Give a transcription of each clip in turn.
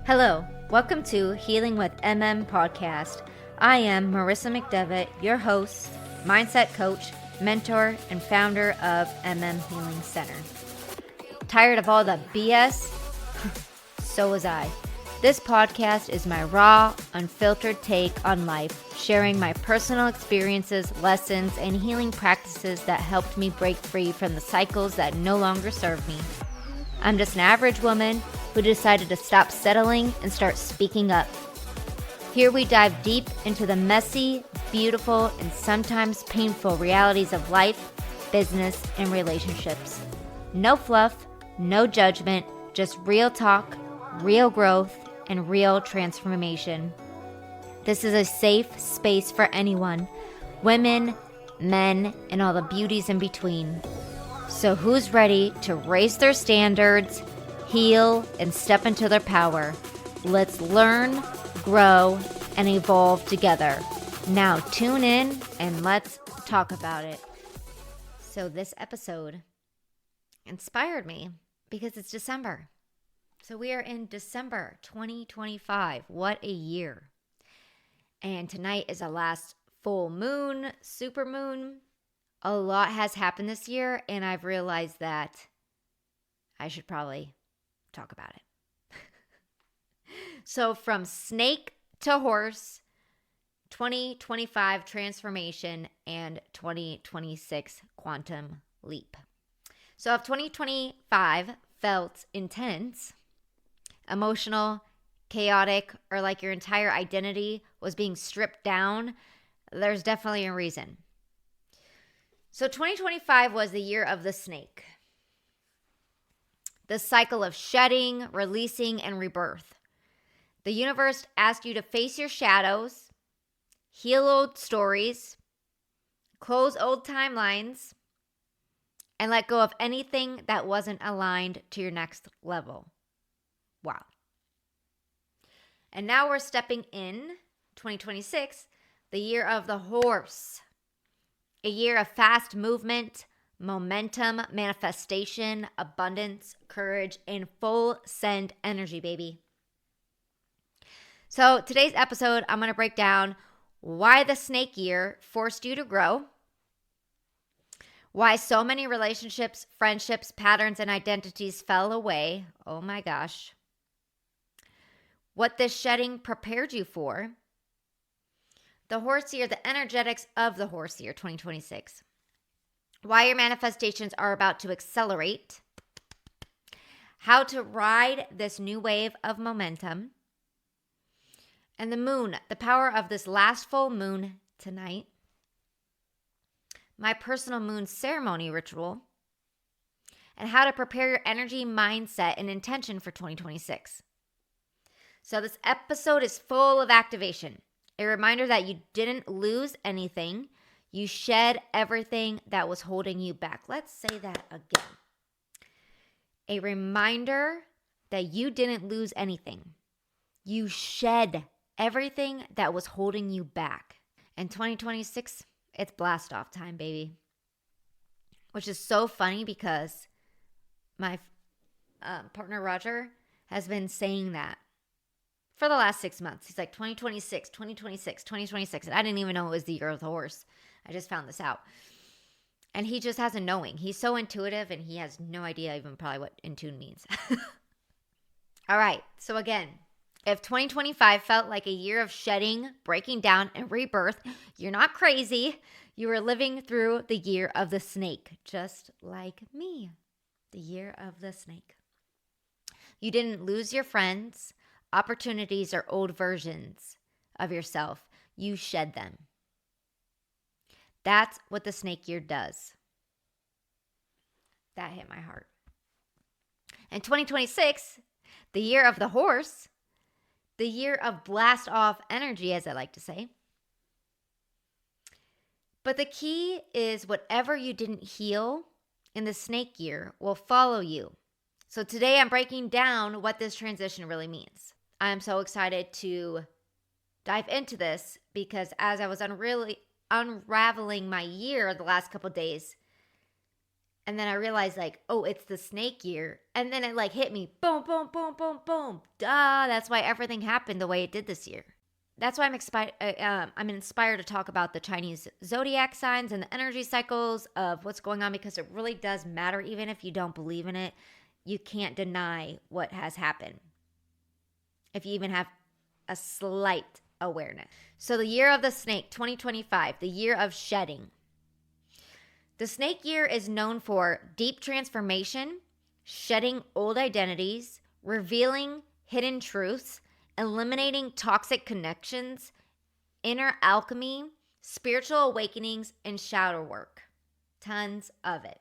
Hello, welcome to Healing with podcast. I am Marissa McDevitt, your host, mindset coach, mentor, and founder of Healing Center. Tired of all the BS? So was I. This podcast is my raw, unfiltered take on life, sharing my personal experiences, lessons, and healing practices that helped me break free from the cycles that no longer serve me. I'm just an average woman who decided to stop settling and start speaking up. Here we dive deep into the messy, beautiful, and sometimes painful realities of life, business, and relationships. No fluff, no judgment, just real talk, real growth, and real transformation. This is a safe space for anyone, women, men, and all the beauties in between. So who's ready to raise their standards, heal, and step into their power? Let's learn, grow, and evolve together. Now tune in and let's talk about it. So this episode inspired me because it's December. So we are in December 2025. What a year. And tonight is the last full moon, super moon. A lot has happened this year, and I've realized that I should probably talk about it. So from snake to horse, 2025 transformation, and 2026 quantum leap. So if 2025 felt intense, emotional, chaotic, or like your entire identity was being stripped down, there's definitely a reason. So 2025 was the year of the snake. The cycle of shedding, releasing, and rebirth. The universe asked you to face your shadows, heal old stories, close old timelines, and let go of anything that wasn't aligned to your next level. Wow. And now we're stepping in 2026, the year of the horse. A year of fast movement, momentum, manifestation, abundance, courage, and full send energy, baby. So today's episode, I'm going to break down why the snake year forced you to grow, why so many relationships, friendships, patterns, and identities fell away. Oh my gosh. What this shedding prepared you for. The horse year, the energetics of the horse year 2026. Why your manifestations are about to accelerate. How to ride this new wave of momentum. And the moon, the power of this last full moon tonight. My personal moon ceremony ritual. And how to prepare your energy, mindset, and intention for 2026. So this episode is full of activation. A reminder that you didn't lose anything. You shed everything that was holding you back. Let's say that again. A reminder that you didn't lose anything. You shed everything that was holding you back. And 2026, it's blast off time, baby. Which is so funny because my partner Roger has been saying that for the last 6 months. He's like 2026, 2026, 2026. And I didn't even know it was the year of the horse. I just found this out. And he just has a knowing. He's so intuitive and he has no idea even probably what in tune means. All right. So again, if 2025 felt like a year of shedding, breaking down, and rebirth, you're not crazy. You are living through the year of the snake, just like me. The year of the snake. You didn't lose your friends, opportunities, or old versions of yourself. You shed them. That's what the snake year does. That hit my heart. And 2026, the year of the horse, the year of blast off energy, as I like to say. But the key is whatever you didn't heal in the snake year will follow you. So today I'm breaking down what this transition really means. I'm so excited to dive into this because as I was unraveling my year the last couple of days, And then I realized like, oh, it's the snake year. And then it like hit me, boom, boom, boom, boom, boom. Duh, that's why everything happened the way it did this year. That's why I'm inspired to talk about the Chinese zodiac signs and the energy cycles of what's going on, because it really does matter. Even if you don't believe in it, you can't deny what has happened if you even have a slight awareness. So the year of the snake, 2025, the year of shedding. The snake year is known for deep transformation, shedding old identities, revealing hidden truths, eliminating toxic connections, inner alchemy, spiritual awakenings, and shadow work. Tons of it.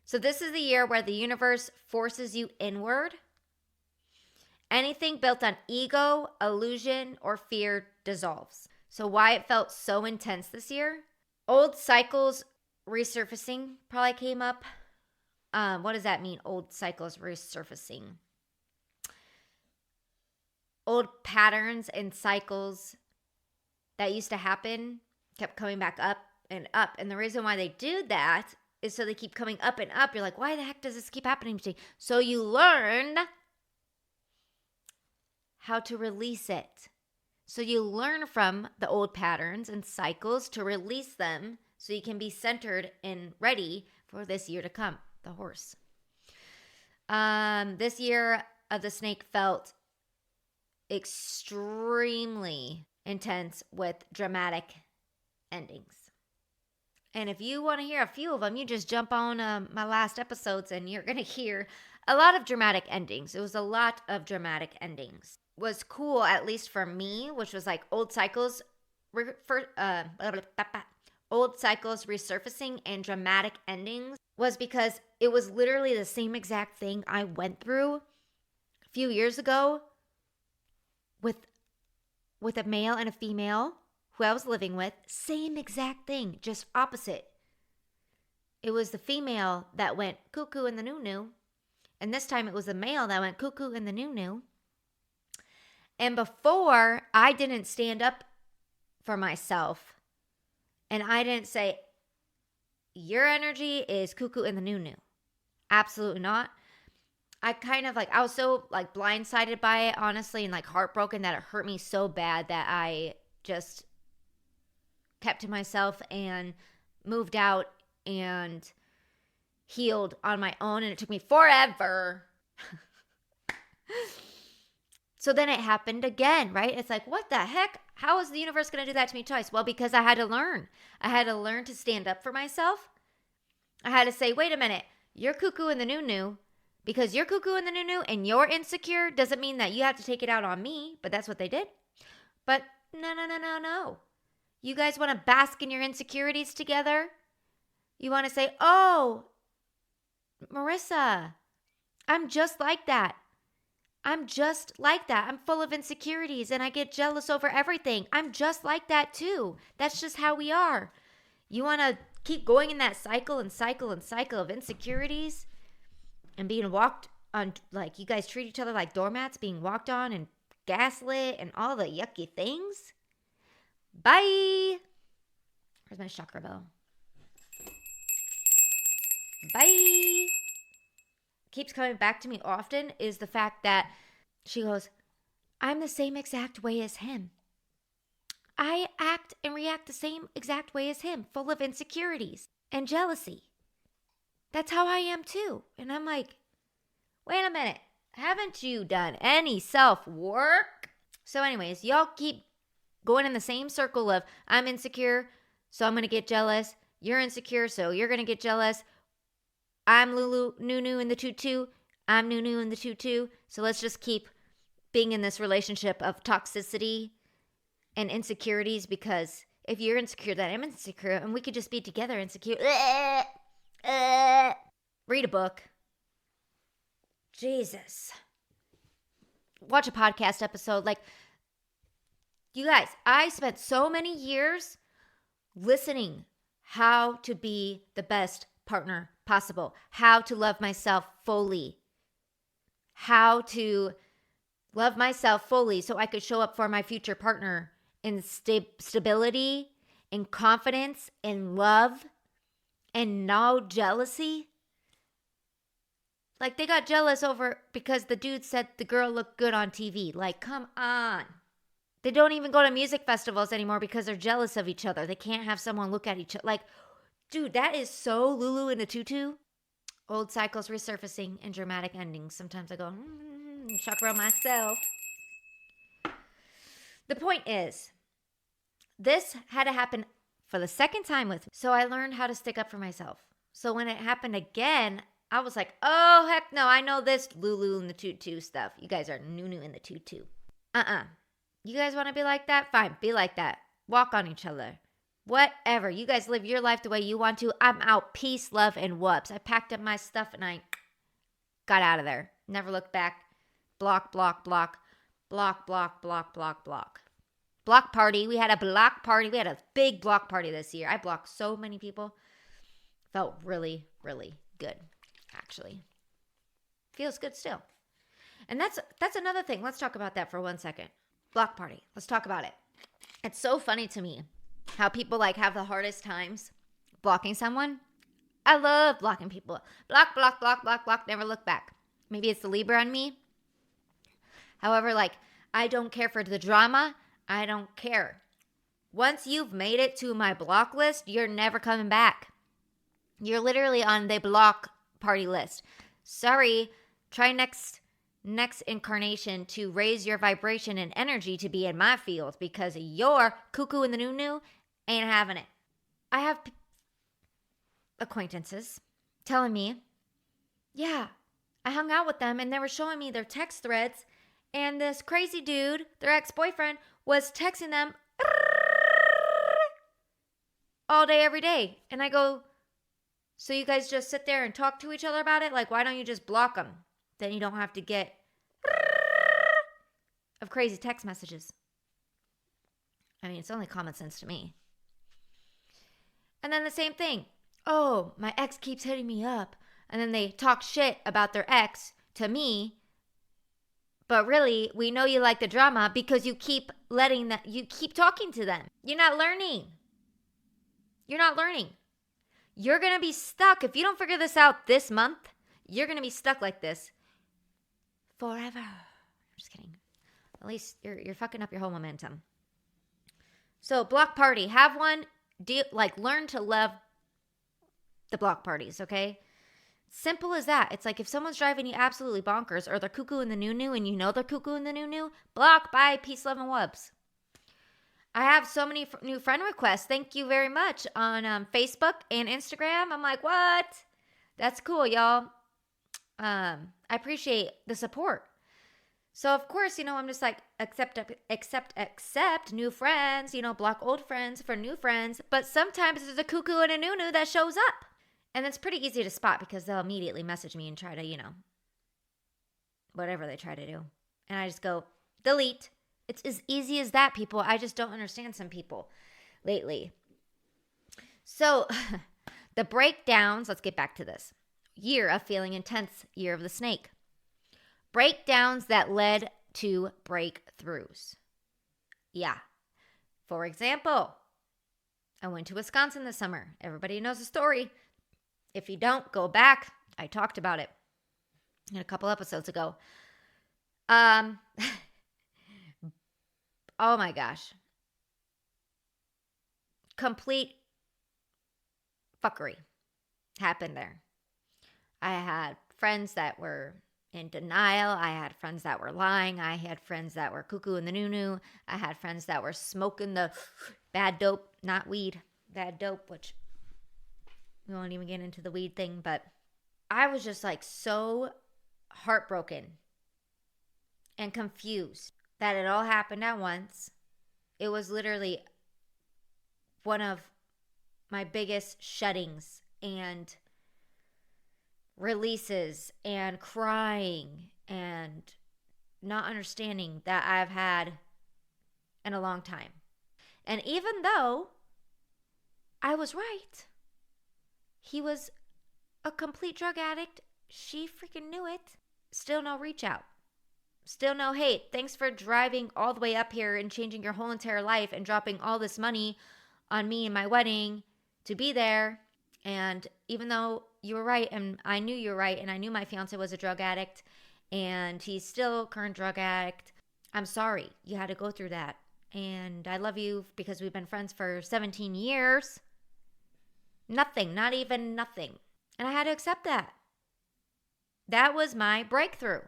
So this is the year where the universe forces you inward. Anything built on ego, illusion, or fear dissolves. So why it felt so intense this year? Old cycles resurfacing probably came up. What does that mean? Old cycles resurfacing. Old patterns and cycles that used to happen kept coming back up and up. And the reason why they do that is so they keep coming up and up. You're like, why the heck does this keep happening to me? So you learn how to release it. So you learn from the old patterns and cycles to release them so you can be centered and ready for this year to come, the horse. This year of the snake felt extremely intense with dramatic endings. And if you want to hear a few of them, you just jump on my last episodes and you're going to hear a lot of dramatic endings. It was a lot of dramatic endings. Was cool, at least for me, which was like old cycles resurfacing and dramatic endings, was because it was literally the same exact thing I went through a few years ago with a male and a female who I was living with. Same exact thing, just opposite. It was the female that went cuckoo in the noo-noo, and this time it was the male that went cuckoo in the noo-noo. And before, I didn't stand up for myself. And I didn't say, your energy is cuckoo in the noo-noo. Absolutely not. I was so like blindsided by it, honestly, and like heartbroken that it hurt me so bad that I just kept to myself and moved out and healed on my own. And it took me forever. So then it happened again, right? It's like, what the heck? How is the universe going to do that to me twice? Well, because I had to learn. I had to learn to stand up for myself. I had to say, wait a minute, you're cuckoo in the noo-noo. Because you're cuckoo in the noo-noo and you're insecure doesn't mean that you have to take it out on me. But that's what they did. But no. You guys want to bask in your insecurities together? You want to say, oh, Marissa, I'm just like that. I'm just like that. I'm full of insecurities and I get jealous over everything. I'm just like that too. That's just how we are. You want to keep going in that cycle of insecurities and being walked on, like you guys treat each other like doormats, being walked on and gaslit and all the yucky things? Bye. Where's my chakra bell? Bye. Keeps coming back to me often is the fact that she goes, I'm the same exact way as him. I act and react the same exact way as him, full of insecurities and jealousy. That's how I am too. And I'm like, wait a minute. Haven't you done any self-work? So anyways, y'all keep going in the same circle of I'm insecure, so I'm going to get jealous. You're insecure, so you're going to get jealous. I'm Lulu, Nunu in the tutu. I'm Nunu in the tutu. So let's just keep being in this relationship of toxicity and insecurities, because if you're insecure, then I'm insecure, and we could just be together insecure. Read a book. Jesus. Watch a podcast episode. Like, you guys, I spent so many years listening how to be the best partner possible, how to love myself fully, how to love myself fully so I could show up for my future partner in stability, in confidence, in love, and no jealousy. Like, they got jealous over because the dude said the girl looked good on TV. Like, come on. They don't even go to music festivals anymore because they're jealous of each other. They can't have someone look at each other. Like, dude, that is so Lulu in a tutu. Old cycles resurfacing and dramatic endings. Sometimes I go, chakra myself. The point is, this had to happen for the second time with me. So I learned how to stick up for myself. So when it happened again, I was like, oh, heck no, I know this Lulu in the tutu stuff. You guys are new in the tutu. You guys want to be like that? Fine, be like that. Walk on each other. Whatever. You guys live your life the way you want to. I'm out. Peace, love, and whoops. I packed up my stuff and I got out of there. Never looked back. Block, block, block. Block, block, block, block, block. Block party. We had a block party. We had a big block party this year. I blocked so many people. Felt really, really good, actually. Feels good still. And that's another thing. Let's talk about that for 1 second. Block party. Let's talk about it. It's so funny to me how people like have the hardest times blocking someone. I love blocking people. Block, block, block, block, block. Never look back. Maybe it's the Libra on me. However, like, I don't care for the drama. I don't care. Once you've made it to my block list, you're never coming back. You're literally on the block party list. Sorry. Try next incarnation to raise your vibration and energy to be in my field, because your cuckoo in the new ain't having it. I have acquaintances telling me, yeah, I hung out with them and they were showing me their text threads, and this crazy dude, their ex-boyfriend, was texting them all day, every day. And I go, so you guys just sit there and talk to each other about it? Like, why don't you just block them? Then you don't have to get of crazy text messages. I mean, it's only common sense to me. And then the same thing. Oh, my ex keeps hitting me up. And then they talk shit about their ex to me. But really, we know you like the drama because you keep you keep talking to them. You're not learning. You're not learning. You're going to be stuck. If you don't figure this out this month, you're going to be stuck like this forever. I'm just kidding. At least you're fucking up your whole momentum. So block party. Have one. Learn to love the block parties, okay? Simple as that. It's like if someone's driving you absolutely bonkers, or they're cuckoo in the new and you know they're cuckoo in the new, block, bye, peace, love, and wubs. I have so many new friend requests. Thank you very much on Facebook and Instagram. I'm like, what? That's cool, y'all. I appreciate the support. So, of course, I'm just like, accept new friends, block old friends for new friends. But sometimes there's a cuckoo and a new that shows up. And it's pretty easy to spot because they'll immediately message me and try to, whatever they try to do. And I just go, delete. It's as easy as that, people. I just don't understand some people lately. So, the breakdowns, let's get back to this. Year of feeling intense, year of the snake. Breakdowns that led to breakthroughs. Yeah. For example, I went to Wisconsin this summer. Everybody knows the story. If you don't, go back. I talked about it in a couple episodes ago. Oh my gosh. Complete fuckery happened there. I had friends that were in denial. I had friends that were lying. I had friends that were cuckoo in the new. I had friends that were smoking the bad dope, not weed, bad dope, which we won't even get into the weed thing. But I was just like so heartbroken and confused that it all happened at once. It was literally one of my biggest sheddings and releases and crying and not understanding that I've had in a long time. And even though I was right, he was a complete drug addict, she freaking knew it, still no reach out. Still no, hey, thanks for driving all the way up here and changing your whole entire life and dropping all this money on me and my wedding to be there. And even though you were right, and I knew you were right, and I knew my fiance was a drug addict, and he's still a current drug addict, I'm sorry you had to go through that. And I love you because we've been friends for 17 years. Nothing, not even nothing. And I had to accept that. That was my breakthrough.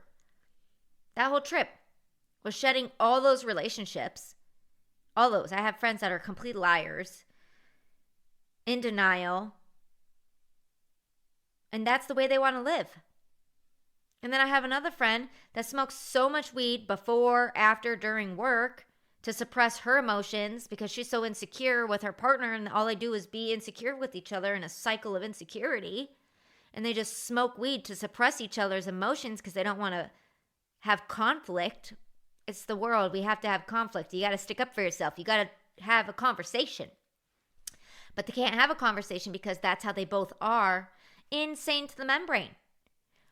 That whole trip was shedding all those relationships. All those. I have friends that are complete liars, in denial. And that's the way they want to live. And then I have another friend that smokes so much weed before, after, during work to suppress her emotions because she's so insecure with her partner, and all they do is be insecure with each other in a cycle of insecurity. And they just smoke weed to suppress each other's emotions because they don't want to have conflict. It's the world. We have to have conflict. You got to stick up for yourself. You got to have a conversation. But they can't have a conversation because that's how they both are, insane to the membrane.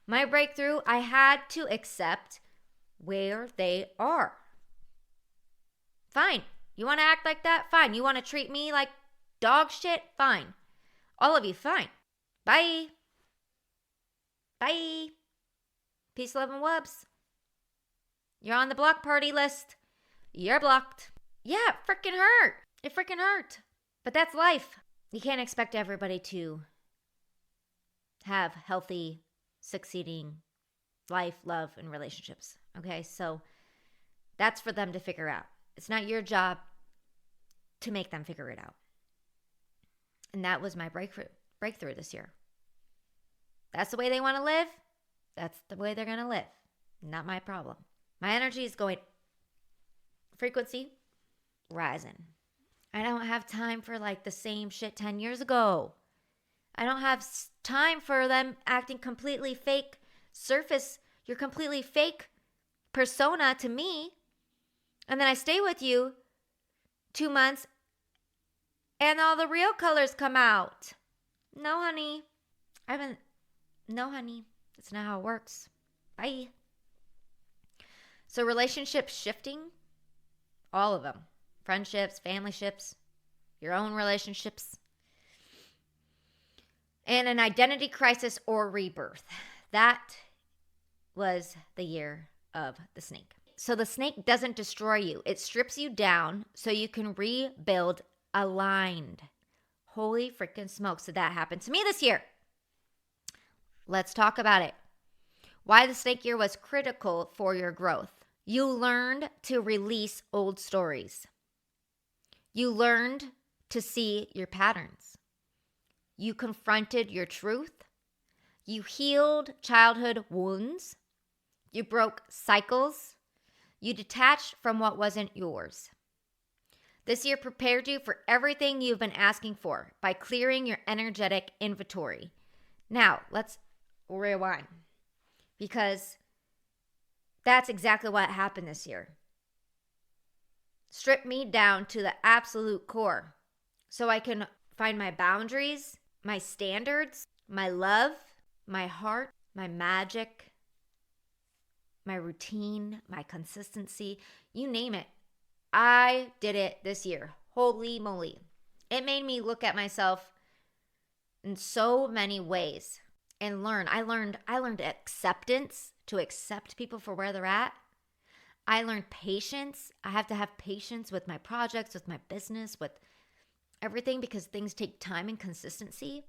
My breakthrough, I had to accept where they are. Fine. You want to act like that? Fine. You want to treat me like dog shit? Fine. All of you, fine. Bye. Bye. Peace, love, and wubs. You're on the block party list. You're blocked. Yeah, it freaking hurt. It freaking hurt. But that's life. You can't expect everybody to have healthy, succeeding life, love, and relationships. Okay, so that's for them to figure out. It's not your job to make them figure it out. And that was my breakthrough this year. That's the way they want to live. That's the way they're going to live. Not my problem. My energy is going frequency rising. I don't have time for like the same shit 10 years ago. I don't have time for them acting completely fake surface. You're completely fake persona to me. And then I stay with you 2 months and all the real colors come out. No, honey. No, honey. That's not how it works. Bye. So relationships shifting, all of them. Friendships, family ships, your own relationships. And an identity crisis or rebirth. That was the year of the snake. So the snake doesn't destroy you. It strips you down so you can rebuild aligned. Holy freaking smokes, did that happen to me this year? Let's talk about it. Why the snake year was critical for your growth. You learned to release old stories. You learned to see your patterns. You confronted your truth. You healed childhood wounds. You broke cycles. You detached from what wasn't yours. This year prepared you for everything you've been asking for by clearing your energetic inventory. Now, let's rewind because that's exactly what happened this year. Strip me down to the absolute core so I can find my boundaries, my standards, my love, my heart, my magic, my routine, my consistency, you name it. I did it this year. Holy moly. It made me look at myself in so many ways and learn. I learned acceptance, to accept people for where they're at. I learned patience. I have to have patience with my projects, with my business, with everything because things take time and consistency.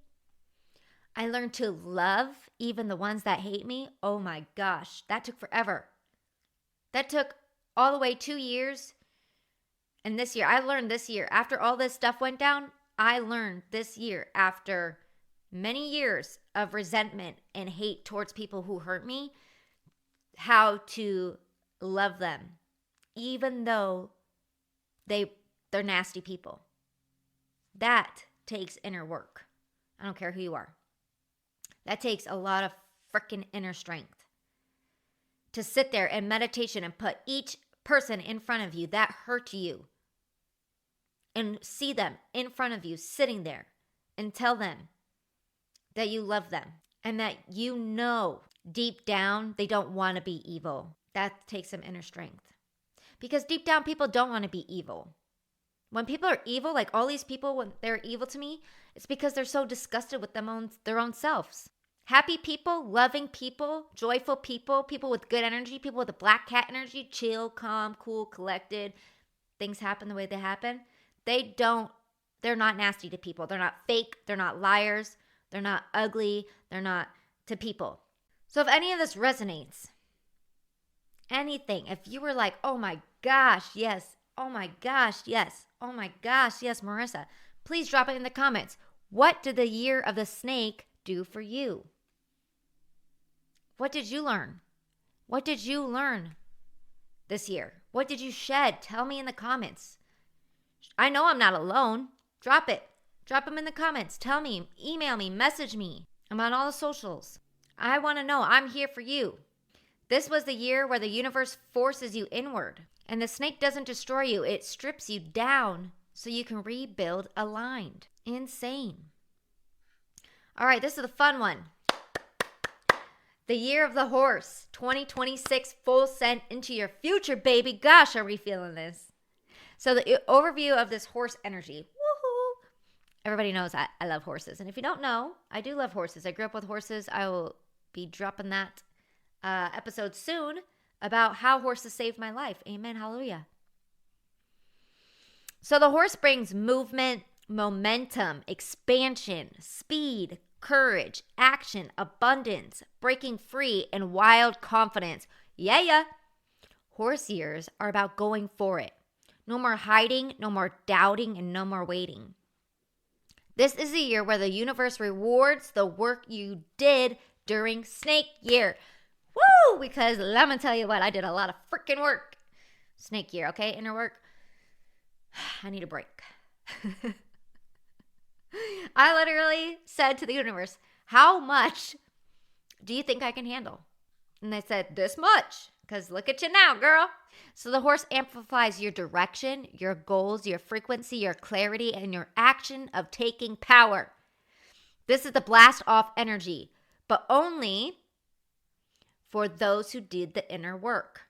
I learned to love even the ones that hate me. Oh my gosh, that took forever. That took all the way 2 years. And this year, I learned this year, after all this stuff went down, I learned this year, after many years of resentment and hate towards people who hurt me, how to love them, even though they're nasty people. That takes inner work. I don't care who you are. That takes a lot of freaking inner strength to sit there in meditation and put each person in front of you that hurt you and see them in front of you sitting there and tell them that you love them and that you know deep down they don't want to be evil. That takes some inner strength because deep down people don't want to be evil. When people are evil, like all these people, when they're evil to me, It's because they're so disgusted with their own selves. Happy people, loving people, joyful people, people with good energy, people with a black cat energy, chill, calm, cool, collected. Things happen the way they happen. They're not nasty to people. They're not fake. They're not liars. They're not ugly. They're not to people. So if any of this resonates, anything, if you were like, oh my gosh, yes, oh my gosh, yes, oh my gosh, yes, Marissa, please drop it in the comments. What did the year of the snake do for you? What did you learn? What did you learn this year? What did you shed? Tell me in the comments. I know I'm not alone. Drop it. Drop them in the comments. Tell me, email me, message me. I'm on all the socials. I want to know. I'm here for you. This was the year where the universe forces you inward. And the snake doesn't destroy you. It strips you down so you can rebuild aligned. Insane. All right, this is the fun one. The year of the horse, 2026, full send into your future, baby. Gosh, are we feeling this? So the overview of this horse energy. Woohoo! Everybody knows I love horses. And if you don't know, I do love horses. I grew up with horses. I will be dropping that episode soon about how horses saved my life. Amen. Hallelujah. So the horse brings movement, momentum, expansion, speed, courage, action, abundance, breaking free, and wild confidence. Yeah. Horse years are about going for it. No more hiding, no more doubting, and no more waiting. This is a year where the universe rewards the work you did during snake year. Woo! Because let me tell you what, I did a lot of freaking work. Snake year, okay? Inner work. I need a break. I literally said to the universe, how much do you think I can handle? And they said, this much. Because look at you now, girl. So the horse amplifies your direction, your goals, your frequency, your clarity, and your action of taking power. This is the blast off energy, but only for those who did the inner work.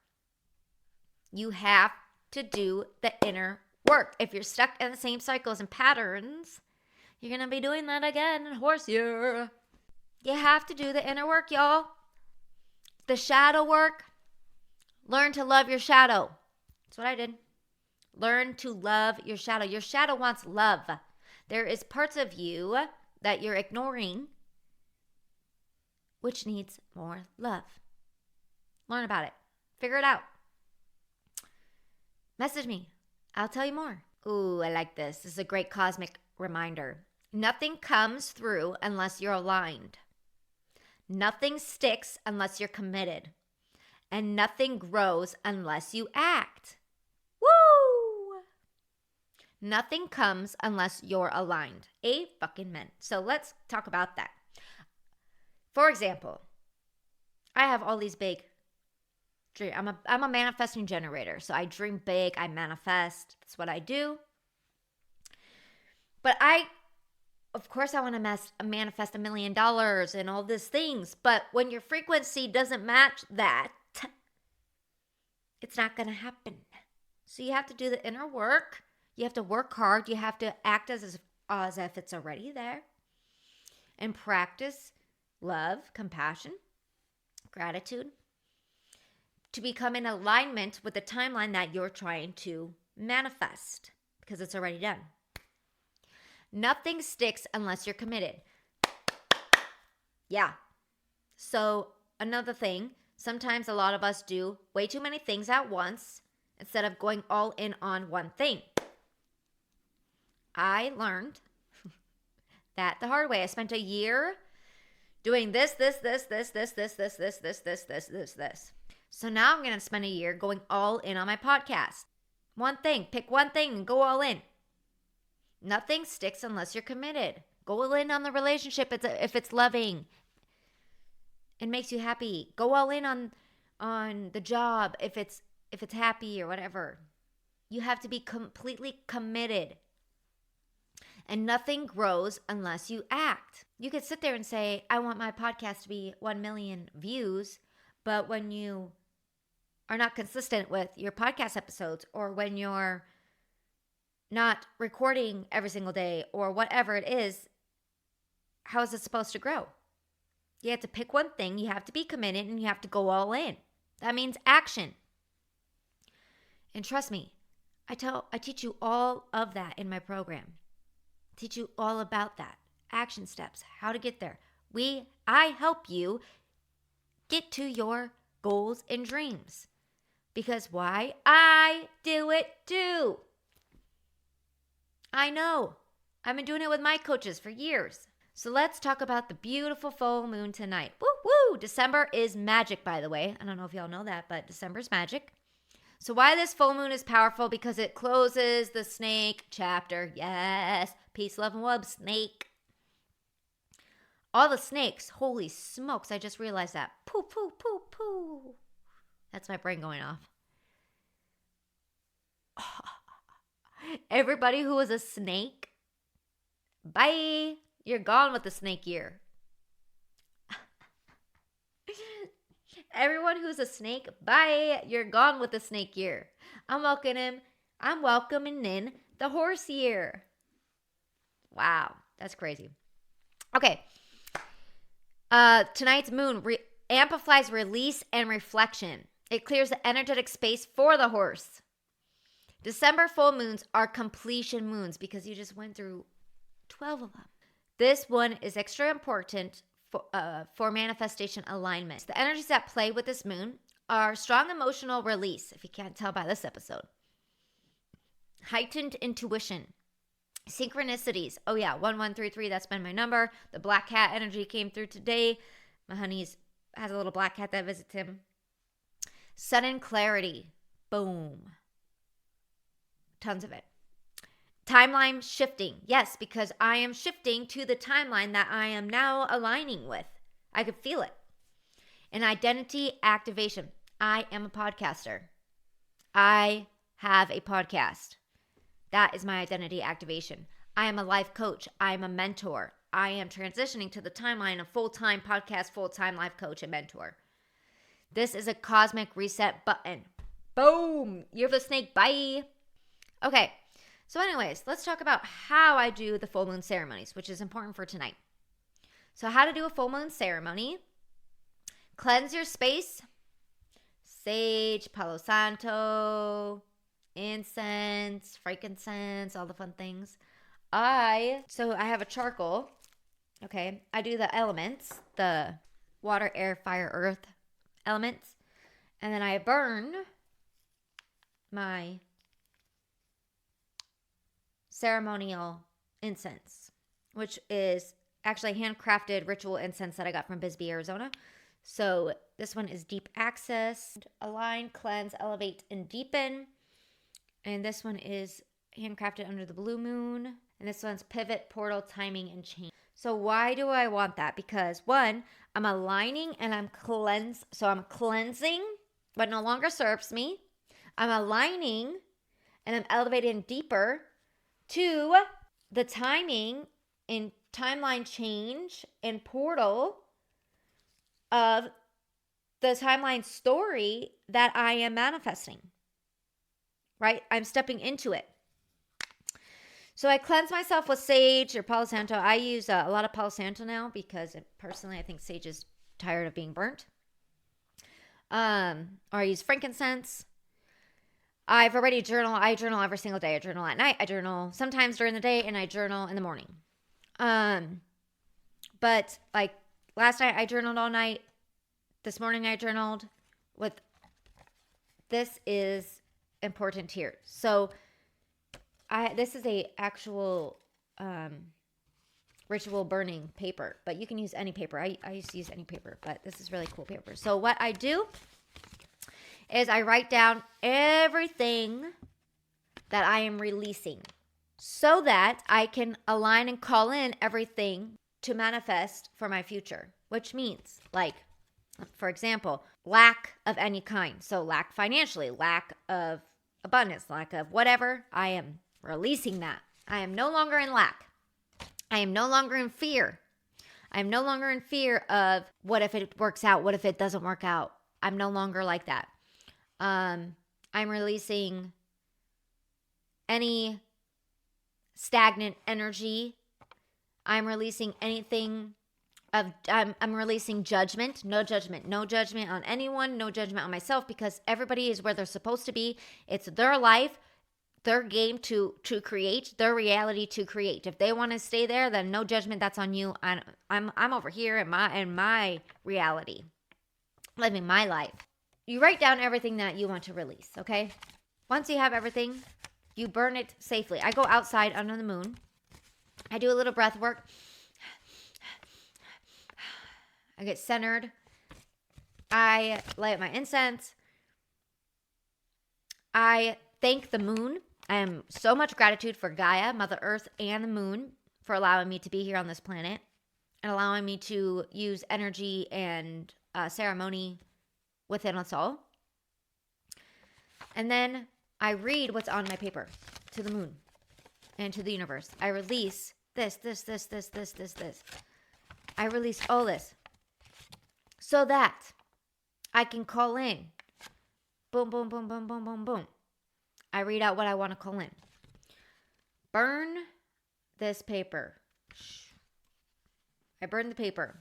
You have to do the inner work. If you're stuck in the same cycles and patterns, you're going to be doing that again in horse year. You have to do the inner work, y'all. The shadow work. Learn to love your shadow. That's what I did. Learn to love your shadow. Your shadow wants love. There is parts of you that you're ignoring, which needs more love. Learn about it. Figure it out. Message me. I'll tell you more. Ooh, I like this. This is a great cosmic reminder. Nothing comes through unless you're aligned. Nothing sticks unless you're committed. And nothing grows unless you act. Woo! Nothing comes unless you're aligned. Amen. So let's talk about that. For example, I have all these big dreams. I'm a manifesting generator. So I dream big, I manifest. That's what I do. But of course, I want to manifest $1 million and all these things. But when your frequency doesn't match that, it's not going to happen. So you have to do the inner work. You have to work hard. You have to act as if it's already there. And practice love, compassion, gratitude to become in alignment with the timeline that you're trying to manifest because it's already done. Nothing sticks unless you're committed. Yeah. So another thing, sometimes a lot of us do way too many things at once instead of going all in on one thing. I learned that the hard way. I spent a year doing this. So now I'm going to spend a year going all in on my podcast. One thing, pick one thing and go all in. Nothing sticks unless you're committed. Go all in on the relationship if it's loving and makes you happy. Go all in on the job if it's happy or whatever. You have to be completely committed. And nothing grows unless you act. You could sit there and say, I want my podcast to be 1 million views, but when you are not consistent with your podcast episodes, or when you're not recording every single day, or whatever it is, how is it supposed to grow? You have to pick one thing, you have to be committed, and you have to go all in. That means action. And trust me, I teach you all of that in my program. I teach you all about that. Action steps, how to get there. I help you get to your goals and dreams. Because why? I do it too. I know. I've been doing it with my coaches for years. So let's talk about the beautiful full moon tonight. Woo woo! December is magic, by the way. I don't know if y'all know that, but December's magic. So why this full moon is powerful? Because it closes the snake chapter. Yes. Peace, love, and love, snake. All the snakes. Holy smokes. I just realized that. Poo, poo, poo, poo. That's my brain going off. Everybody who was a snake, bye. You're gone with the snake year. Everyone who's a snake, bye. You're gone with the snake year. I'm welcoming in the horse year. Wow, that's crazy. Okay. Tonight's moon amplifies release and reflection. It clears the energetic space for the horse. December full moons are completion moons because you just went through 12 of them. This one is extra important for manifestation alignment. The energies that play with this moon are strong emotional release, if you can't tell by this episode. Heightened intuition. Synchronicities. Oh yeah, 1133, that's been my number. The black cat energy came through today. My honey has a little black cat that visits him. Sudden clarity. Boom. Tons of it. Timeline shifting. Yes, because I am shifting to the timeline that I am now aligning with. I could feel it. And identity activation. I am a podcaster. I have a podcast. That is my identity activation. I am a life coach. I am a mentor. I am transitioning to the timeline of full-time podcast, full-time life coach and mentor. This is a cosmic reset button. Boom. You're the snake. Bye. Okay. So anyways, let's talk about how I do the full moon ceremonies, which is important for tonight. So how to do a full moon ceremony. Cleanse your space. Sage, Palo Santo, incense, frankincense, all the fun things. So I have a charcoal. Okay. I do the elements, the water, air, fire, earth elements. And then I burn my ceremonial incense, which is actually handcrafted ritual incense that I got from Bisbee, Arizona. So this one is deep access, align, cleanse, elevate, and deepen. And this one is handcrafted under the blue moon. And this one's pivot, portal, timing, and change. So why do I want that? Because one, I'm aligning and I'm cleansing what no longer serves me. I'm aligning and I'm elevating deeper to the timing and timeline change and portal of the timeline story that I am manifesting, right? I'm stepping into it. So I cleanse myself with sage or Palo Santo. I use a lot of Palo Santo now because personally I think sage is tired of being burnt. Or I use frankincense. I've already journaled. I journal every single day. I journal at night. I journal sometimes during the day, and I journal in the morning. But like last night, I journaled all night. This morning, I journaled. This is important here. So, this is a actual ritual burning paper, but you can use any paper. I used to use any paper, but this is really cool paper. So what I do is I write down everything that I am releasing so that I can align and call in everything to manifest for my future, which means like, for example, lack of any kind. So lack financially, lack of abundance, lack of whatever. I am releasing that. I am no longer in lack. I am no longer in fear. I am no longer in fear of what if it works out? What if it doesn't work out? I'm no longer like that. I'm releasing any stagnant energy. I'm releasing I'm releasing judgment, no judgment on anyone, no judgment on myself, because everybody is where they're supposed to be. It's their life, their game to create, their reality to create. If they want to stay there, then no judgment. That's on you. I'm over here in my reality, living my life. You write down everything that you want to release. Okay. Once you have everything, you burn it safely. I go outside under the moon. I do a little breath work. I get centered. I light my incense. I thank the moon. I am so much gratitude for Gaia, Mother Earth, and the moon for allowing me to be here on this planet and allowing me to use energy and ceremony within us all. And then I read what's on my paper to the moon and to the universe. I release this. I release all this so that I can call in. Boom, boom, boom, boom, boom, boom, boom. I read out what I want to call in. Burn this paper. I burn the paper.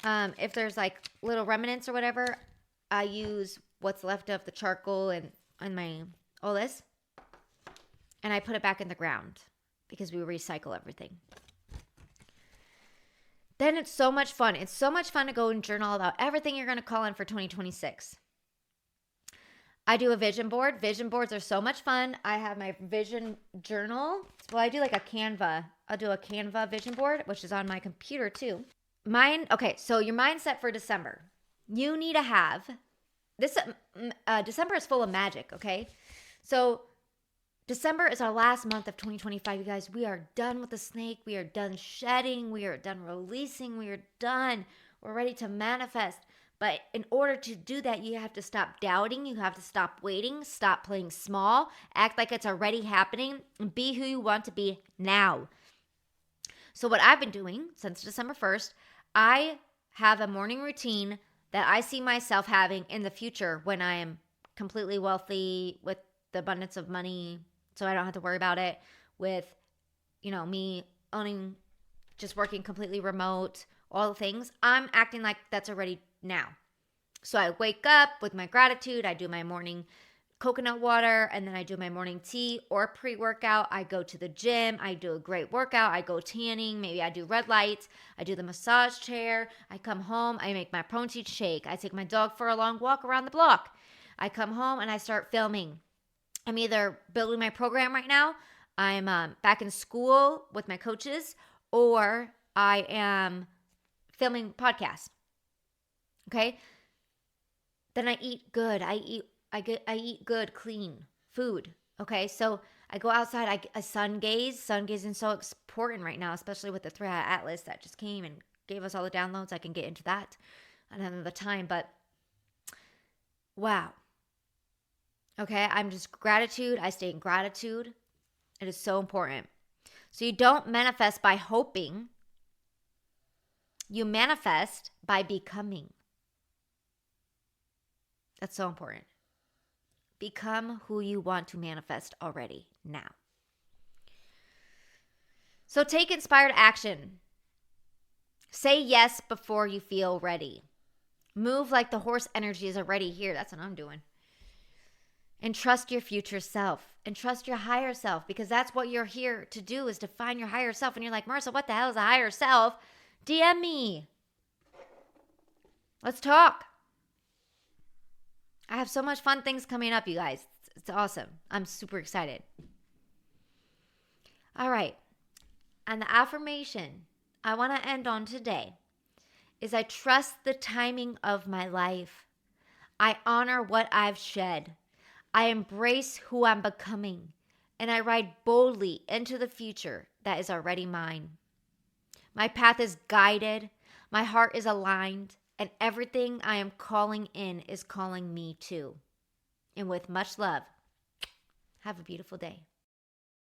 If there's like little remnants or whatever, I use what's left of the charcoal and my all this, and I put it back in the ground because we recycle everything. Then it's so much fun. It's so much fun to go and journal about everything you're going to call in for 2026. I do a vision board. Vision boards are so much fun. I have my vision journal. Well, I do like a Canva. I'll do a Canva vision board, which is on my computer too. Okay, so your mindset for December. You need to have this. December is full of magic, okay? So December is our last month of 2025, you guys. We are done with the snake. We are done shedding. We are done releasing. We are done. We're ready to manifest. But in order to do that, you have to stop doubting. You have to stop waiting. Stop playing small. Act like it's already happening. And be who you want to be now. So what I've been doing since December 1st, I have a morning routine that I see myself having in the future when I am completely wealthy with the abundance of money, so I don't have to worry about it, with, me owning, just working completely remote, all the things. I'm acting like that's already now. So I wake up with my gratitude. I do my morning coconut water, and then I do my morning tea or pre-workout. I go to the gym. I do a great workout. I go tanning. Maybe I do red lights. I do the massage chair. I come home. I make my protein shake. I take my dog for a long walk around the block. I come home and I start filming. I'm either building my program right now. I'm back in school with my coaches, or I am filming podcasts. Okay. Then I eat good. I eat good, clean food. Okay. So I go outside. I sun gaze. Sun gazing is so important right now, especially with the 3-Eye Atlas that just came and gave us all the downloads. I can get into that another time, but wow. Okay. I'm just gratitude. I stay in gratitude. It is so important. So you don't manifest by hoping. You manifest by becoming. That's so important. Become who you want to manifest already now. So take inspired action. Say yes before you feel ready. Move like the horse energy is already here. That's what I'm doing. And trust your future self. And trust your higher self, because that's what you're here to do, is to find your higher self. And you're like, Marissa, what the hell is a higher self? DM me. Let's talk. I have so much fun things coming up, you guys. It's awesome. I'm super excited. All right. And the affirmation I want to end on today is I trust the timing of my life. I honor what I've shed. I embrace who I'm becoming. And I ride boldly into the future that is already mine. My path is guided. My heart is aligned. And everything I am calling in is calling me too. And with much love, have a beautiful day.